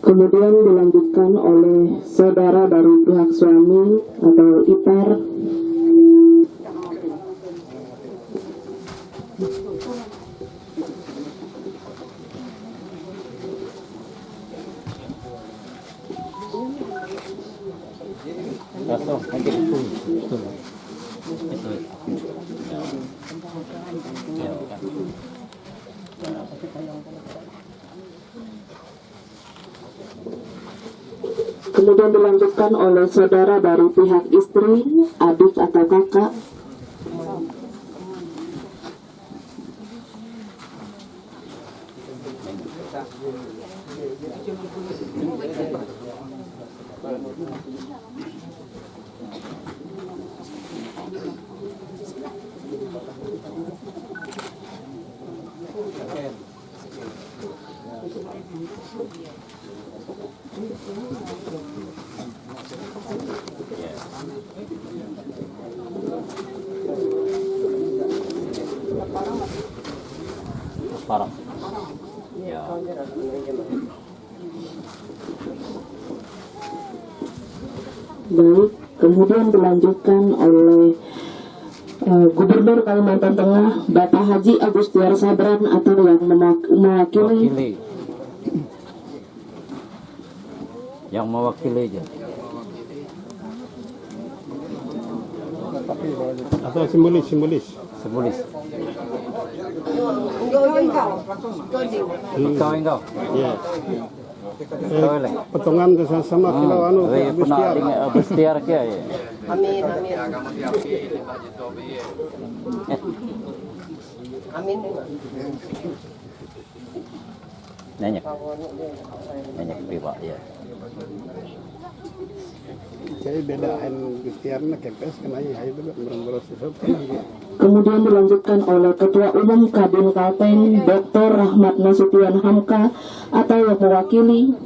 Kemudian dilanjutkan oleh saudara dari pihak suami atau ipar. Kemudian dilanjutkan oleh saudara dari pihak istri, adik atau kakak. Parang. Baik, kemudian dilanjutkan oleh Gubernur Kalimantan Tengah Bapak Haji Agustiar Sabran atau yang mewakili. Yang mewakili aja. Atau simbolis. Engkau. Ya. Potongan sama kilau anu Agustiar. Agustiar kia ya. Amin. Amin. Nanya pribak ya. Jadi bedaan Agustiarna kepes kena ya itu beros Kemudian dilanjutkan oleh Ketua Umum Kadin Kalteng Dr. Rahmat Nasution Hamka atau yang mewakili.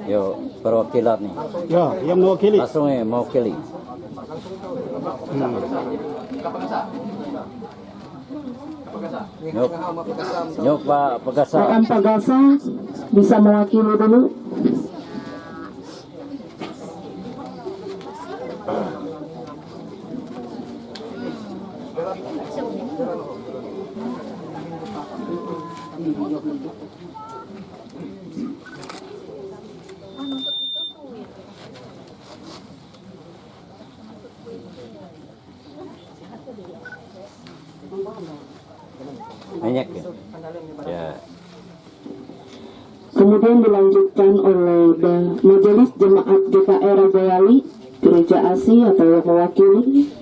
Yo, perwakilan nih. Ya, yang mewakili. Langsung mewakili. Nyok Pak Pegasa. Rekan Pegasa bisa mewakili dulu. Banyak ya. Kemudian dilanjutkan oleh Majelis Jemaat GKR Rajayali Gereja ASI atau yang mewakili.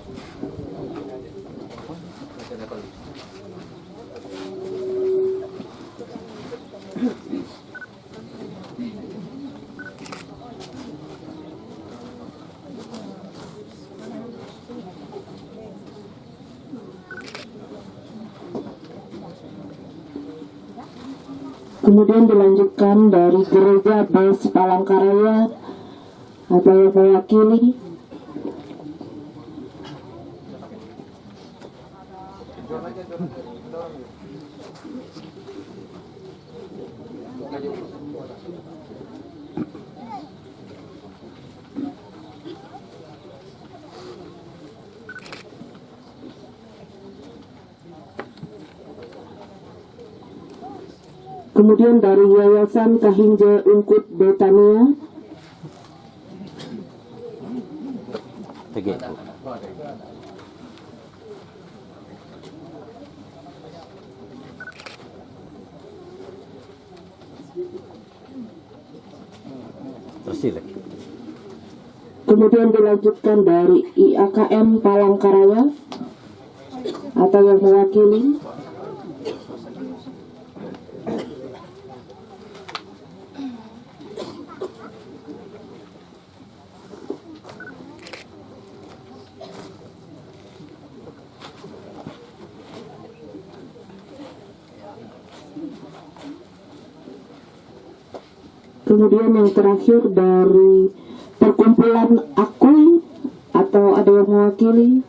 Kemudian dilanjutkan dari Gereja Bes Palangkaraya atau yang mewakili. Kemudian dari Yayasan Kahinja Ungkut Betania, kemudian dilanjutkan dari IAKM Palangkaraya atau yang mewakili, kemudian yang terakhir dari perkumpulan Akui atau ada yang mewakili.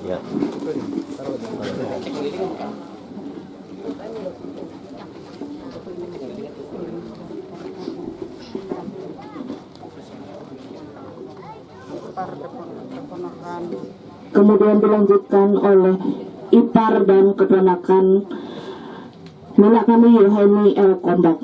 Ya. Kemudian dilanjutkan oleh ipar dan keponakan nenek kami Yohani L. Kondak.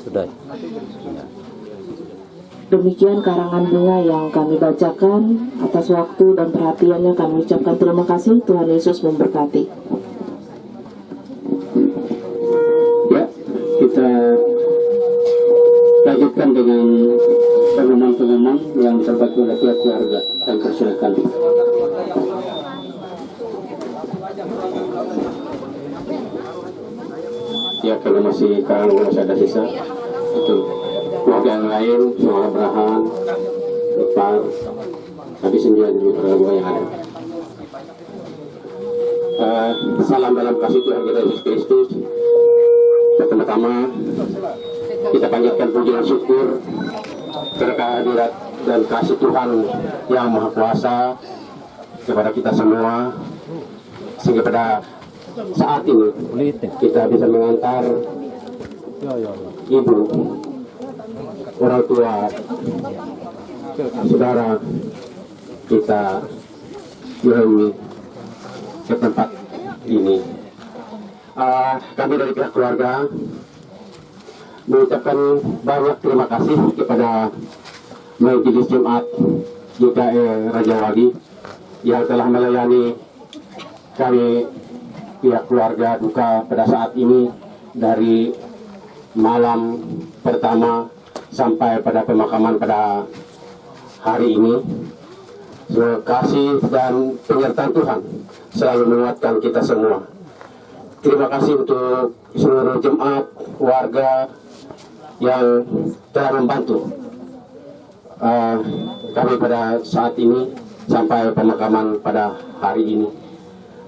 Sudah. Demikian karangan bunga yang kami bacakan. Atas waktu dan perhatiannya kami ucapkan terima kasih. Tuhan Yesus memberkati. Ya, kita lanjutkan dengan pengumuman-pengumuman yang disampaikan oleh pihak keluarga dan persilakan. Ya, kalau masih ada sisa itu keluarga yang lain, Suara Abraham, Ipar, habis 9 keluarga yang ada. Salam dalam kasih Tuhan kita Yesus Kristus. Pertama-tama kita panjatkan puji dan syukur kehadirat dan kasih Tuhan yang Maha Kuasa kepada kita semua, sehingga pada saat ini kita bisa mengantar ibu, orang tua, saudara kita Yohani ke tempat ini. Kami dari pihak keluarga mengucapkan banyak terima kasih kepada Majelis Jemaat GKI Raja Wali yang telah melayani kami pihak keluarga duka pada saat ini dari malam pertama sampai pada pemakaman pada hari ini. Terima kasih dan penyertaan Tuhan selalu menguatkan kita semua. Terima kasih untuk seluruh jemaat, warga yang telah membantu kami pada saat ini sampai pemakaman pada hari ini.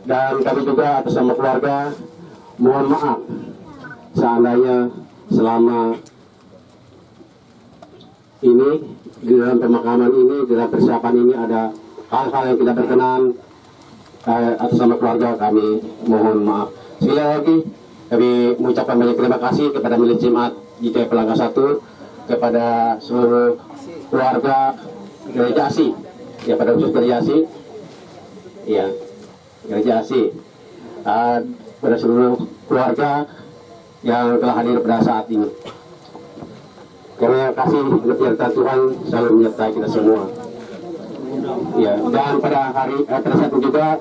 Dan kami juga atas nama keluarga mohon maaf seandainya selama ini di dalam pemakaman ini, di dalam persiapan ini ada hal-hal yang tidak berkenan. Atas nama keluarga kami mohon maaf. Sekali lagi kami mengucapkan banyak terima kasih kepada Majelis Jemaat GKI Pelangga 1, kepada seluruh keluarga Gereja ASI, ya pada khusus Gereja ASI, ya Gereja ASI, pada seluruh keluarga yang telah hadir pada saat ini. Karena kasih penyertaan Tuhan selalu menyertai kita semua. Ya, dan pada saat itu juga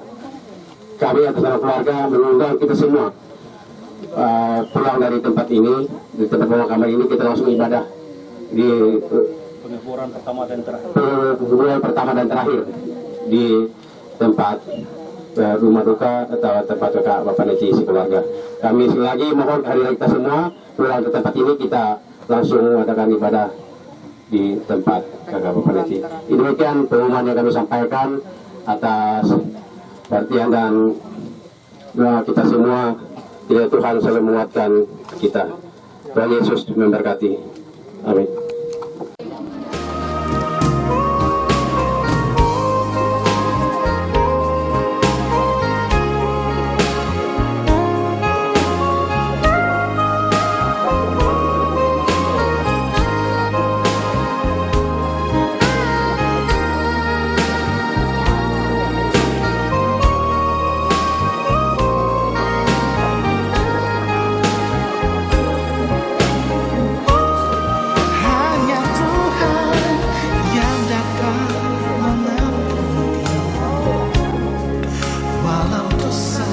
kami atas nama keluarga mengundang kita semua pulang dari tempat ini, di tempat pemakaman ini kita langsung ibadah di Penguburan pertama dan terakhir. Penguburan pertama dan terakhir di tempat rumah duka atau tempat kakak Bapak Neci keluarga. Kami sekali lagi mohon kehadiran kita semua pulang ke tempat ini, kita langsung mengadakan ibadah di tempat kakak Bapak Neci. Demikian pengumuman yang kami sampaikan atas perhatian dan doa kita semua. Kiranya Tuhan selalu menguatkan kita. Tuhan Yesus memberkati. Amin. Hanya Tuhan yang dapat mengampuni walau dosa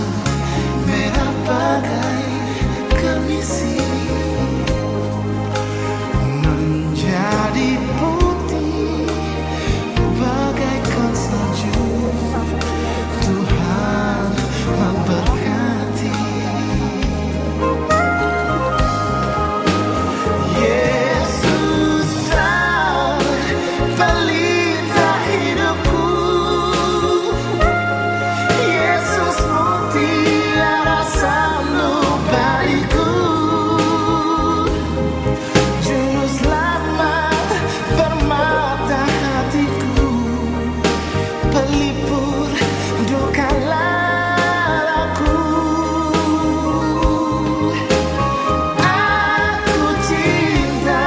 merah bagai kemisi menjadi putih bagaikan salju. Tuhan memberkati. Yesus pelita hidupku, Yesus mutiara sanubariku, juru selamat permata hatiku, pelipur duka laraku. Aku cinta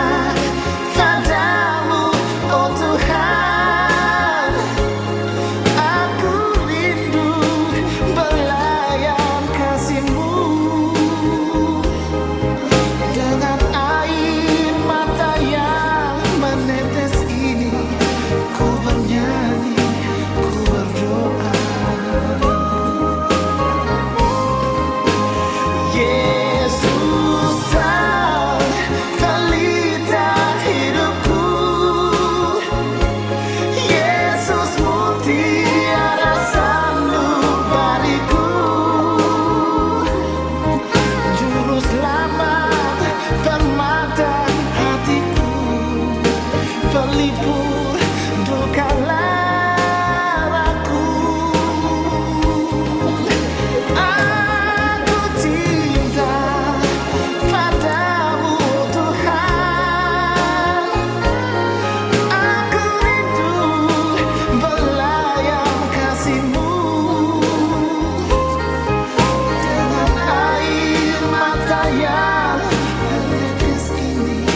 padamu, oh Tuhan. Aku rindu belayan kasih-Mu. Dengan air mata yang menetes ini, ku bernyanyi, ku berdoa. Yesus pelita hidupku, Yesus mutiara sanubariku, juru selamat permata hatiku, pelipur duka laraku. Aku cinta padamu, Tuhan. Aku rindu belayan kasih-Mu. Dengan air mata yang menetes ini,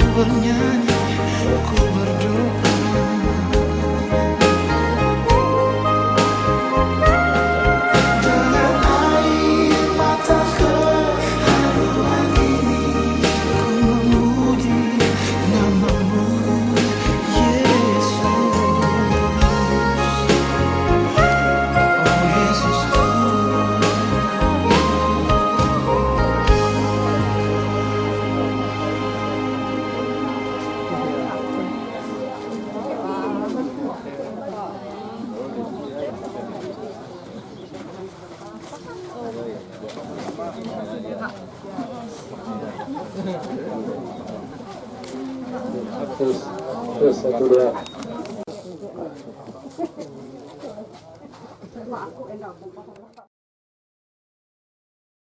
ku bernyanyi, ku berdoa. Dengan air mata keharuan ini, ku memuji nama-Mu, Yesus. Oh Yesusku. Terus satu dua. Aku enak.